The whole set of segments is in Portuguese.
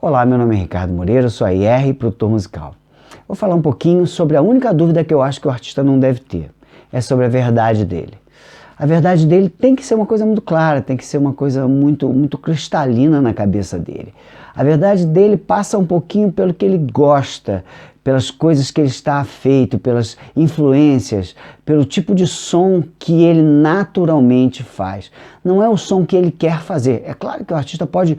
Olá, meu nome é Ricardo Moreira, sou a IR, produtor musical. Vou falar um pouquinho sobre a única dúvida que eu acho que o artista não deve ter. É sobre a verdade dele. A verdade dele tem que ser uma coisa muito clara, tem que ser uma coisa muito cristalina na cabeça dele. A verdade dele passa um pouquinho pelo que ele gosta, pelas coisas que ele está afeito, pelas influências, pelo tipo de som que ele naturalmente faz. Não é o som que ele quer fazer. É claro que o artista pode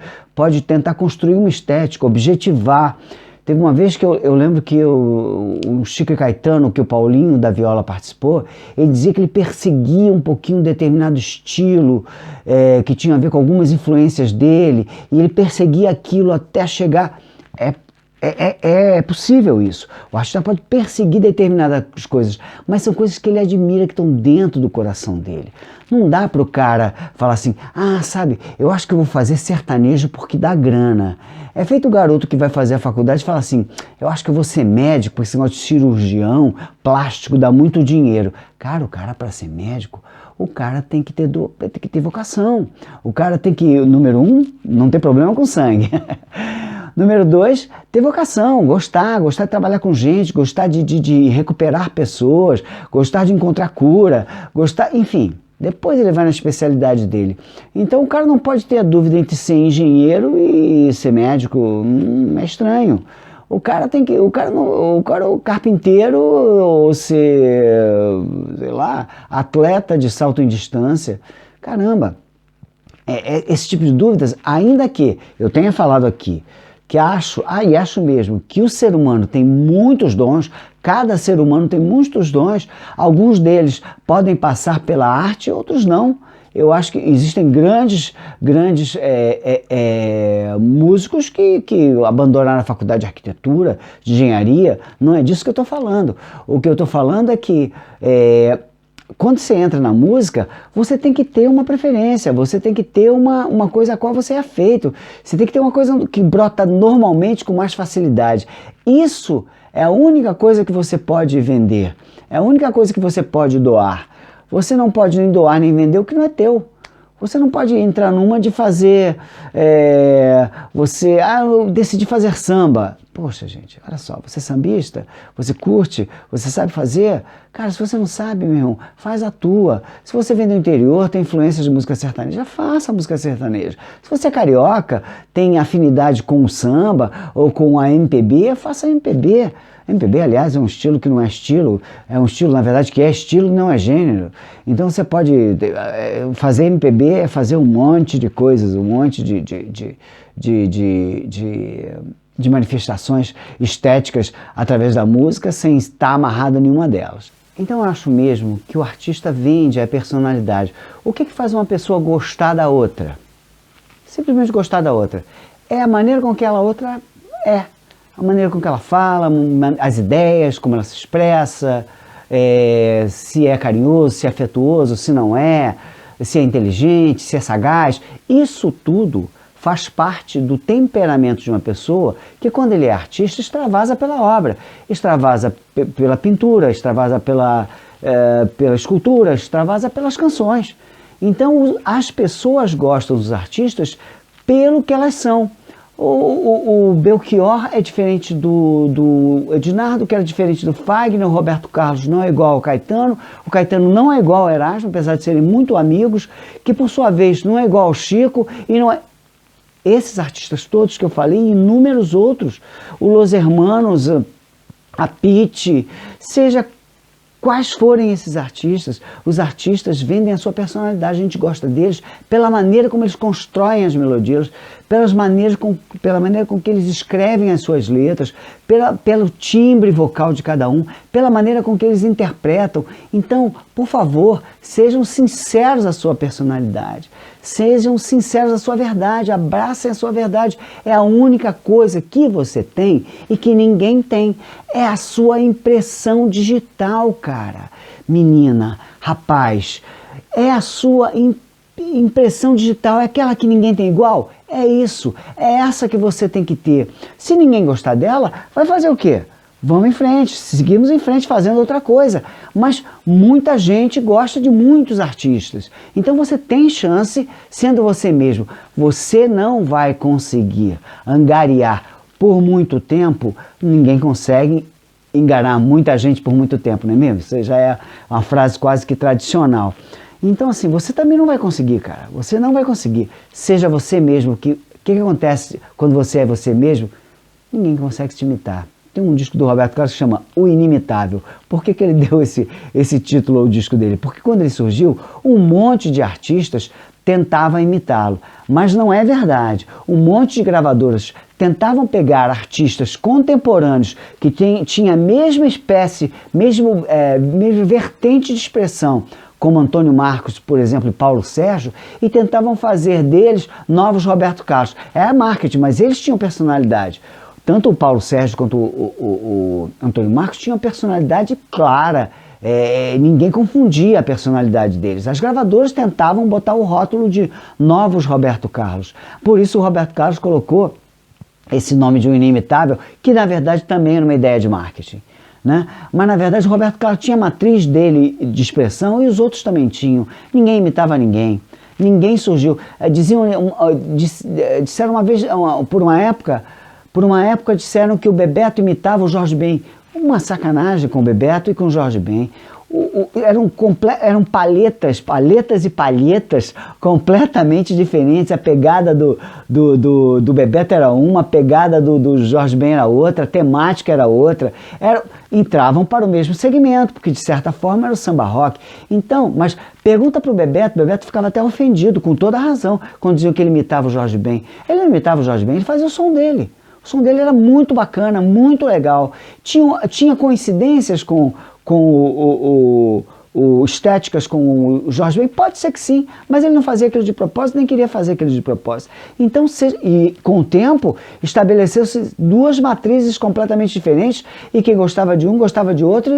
tentar construir uma estética, objetivar. Teve uma vez que eu lembro que o Chico Caetano, que o Paulinho da Viola participou, ele dizia que ele perseguia um pouquinho um determinado estilo, que tinha a ver com algumas influências dele, e ele perseguia aquilo até chegar... É possível isso. O artista pode perseguir determinadas coisas, mas são coisas que ele admira, que estão dentro do coração dele. Não dá para o cara falar assim, sabe, eu acho que eu vou fazer sertanejo porque dá grana. É feito o garoto que vai fazer a faculdade e fala assim, eu acho que eu vou ser médico, porque esse negócio de cirurgião plástico dá muito dinheiro. Cara, o cara para ser médico, o cara tem que ter vocação. O cara tem que, número 1, não ter problema com sangue. Número 2, ter vocação, gostar de trabalhar com gente, gostar de recuperar pessoas, gostar de encontrar cura, enfim. Depois ele vai na especialidade dele. Então o cara não pode ter a dúvida entre ser engenheiro e ser médico, é estranho. O carpinteiro ou ser, sei lá, atleta de salto em distância. Caramba, esse tipo de dúvidas, ainda que eu tenha falado aqui, que acho mesmo que o ser humano tem muitos dons, cada ser humano tem muitos dons, alguns deles podem passar pela arte, outros não. Eu acho que existem grandes músicos que abandonaram a faculdade de arquitetura, de engenharia, não é disso que eu estou falando. O que eu estou falando é que quando você entra na música, você tem que ter uma preferência, você tem que ter uma coisa a qual você é afeito, você tem que ter uma coisa que brota normalmente com mais facilidade. Isso é a única coisa que você pode vender, é a única coisa que você pode doar. Você não pode nem doar nem vender o que não é teu. Você não pode entrar numa de fazer, eu decidi fazer samba. Poxa, gente, olha só, você é sambista, você curte, você sabe fazer? Cara, se você não sabe, meu irmão, faz a tua. Se você vem do interior, tem influência de música sertaneja, faça a música sertaneja. Se você é carioca, tem afinidade com o samba ou com a MPB, faça a MPB. MPB, aliás, é um estilo que não é estilo, é um estilo, na verdade, que é estilo e não é gênero. Então você pode fazer MPB, é fazer um monte de coisas, um monte de manifestações estéticas através da música sem estar amarrado a nenhuma delas. Então eu acho mesmo que o artista vende a personalidade. O que faz uma pessoa gostar da outra? Simplesmente gostar da outra. É a maneira com que aquela outra é. A maneira com que ela fala, as ideias, como ela se expressa, se é carinhoso, se é afetuoso, se não é, se é inteligente, se é sagaz. Isso tudo faz parte do temperamento de uma pessoa que, quando ele é artista, extravasa pela obra, extravasa pela pintura, extravasa pela escultura, extravasa pelas canções. Então as pessoas gostam dos artistas pelo que elas são. O Belchior é diferente do Ednardo, que era diferente do Fagner, o Roberto Carlos não é igual ao Caetano, o Caetano não é igual ao Erasmo, apesar de serem muito amigos, que por sua vez não é igual ao Chico, e não é... Esses artistas todos que eu falei, e inúmeros outros, o Los Hermanos, a Pitty, seja quais forem esses artistas, os artistas vendem a sua personalidade, a gente gosta deles pela maneira como eles constroem as melodias, pela maneira com que eles escrevem as suas letras, pelo timbre vocal de cada um, pela maneira com que eles interpretam. Então, por favor, sejam sinceros à sua personalidade, sejam sinceros à sua verdade, abracem a sua verdade. É a única coisa que você tem e que ninguém tem, é a sua impressão digital, cara. Menina, rapaz, é a sua impressão digital, é aquela que ninguém tem igual? É isso, é essa que você tem que ter. Se ninguém gostar dela, vai fazer o quê? vamos em frente, seguimos em frente fazendo outra coisa. Mas muita gente gosta de muitos artistas. Então você tem chance sendo você mesmo. Você não vai conseguir angariar por muito tempo, ninguém consegue enganar muita gente por muito tempo, não é mesmo? Isso já é uma frase quase que tradicional. Então assim, você também não vai conseguir, cara. Você não vai conseguir. Seja você mesmo. O que acontece quando você é você mesmo? Ninguém consegue te imitar. Tem um disco do Roberto Carlos que chama O Inimitável. Por que ele deu esse título ao disco dele? Porque quando ele surgiu, um monte de artistas tentava imitá-lo. Mas não é verdade. Um monte de gravadoras tentavam pegar artistas contemporâneos que tinham a mesma espécie, mesma vertente de expressão, como Antônio Marcos, por exemplo, e Paulo Sérgio, e tentavam fazer deles novos Roberto Carlos. É marketing, mas eles tinham personalidade. Tanto o Paulo Sérgio quanto o Antônio Marcos tinham personalidade clara. Ninguém confundia a personalidade deles. As gravadoras tentavam botar o rótulo de novos Roberto Carlos. Por isso o Roberto Carlos colocou esse nome de um inimitável, que na verdade também era uma ideia de marketing, né? Mas na verdade o Roberto Carlos tinha a matriz dele de expressão e os outros também tinham. Ninguém imitava ninguém. Ninguém surgiu. Disseram uma vez, por uma época disseram que o Bebeto imitava o Jorge Ben. Uma sacanagem com o Bebeto e com o Jorge Ben. Eram palhetas e palhetas completamente diferentes. A pegada do Bebeto era uma, a pegada do Jorge Ben era outra, a temática era outra. Entravam para o mesmo segmento, porque de certa forma era o samba rock. Então, mas pergunta para o Bebeto ficava até ofendido, com toda a razão, quando diziam que ele imitava o Jorge Ben. Ele não imitava o Jorge Ben, ele fazia o som dele. O som dele era muito bacana, muito legal. Tinha coincidências com estéticas com o Jorge Ben? Pode ser que sim, mas ele não fazia aquilo de propósito, nem queria fazer aquilo de propósito. Então, e com o tempo, estabeleceu-se duas matrizes completamente diferentes, e quem gostava de um gostava de outro,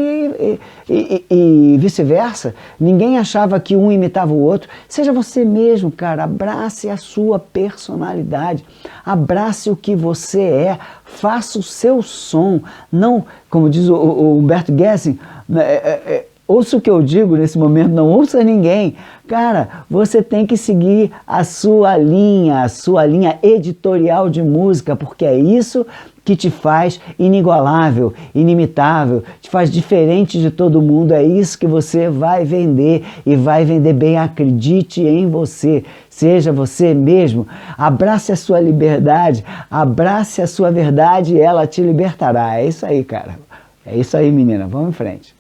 e vice-versa. Ninguém achava que um imitava o outro. Seja você mesmo, cara. Abrace a sua personalidade. Abrace o que você é. Faça o seu som. Não, como diz o Humberto Gessing, ouça o que eu digo nesse momento, não ouça ninguém. Cara, você tem que seguir a sua linha editorial de música, porque é isso que te faz inigualável, inimitável, te faz diferente de todo mundo. É isso que você vai vender, e vai vender bem. Acredite em você, seja você mesmo. Abrace a sua liberdade, abrace a sua verdade, e ela te libertará. É isso aí, cara. É isso aí, menina. Vamos em frente.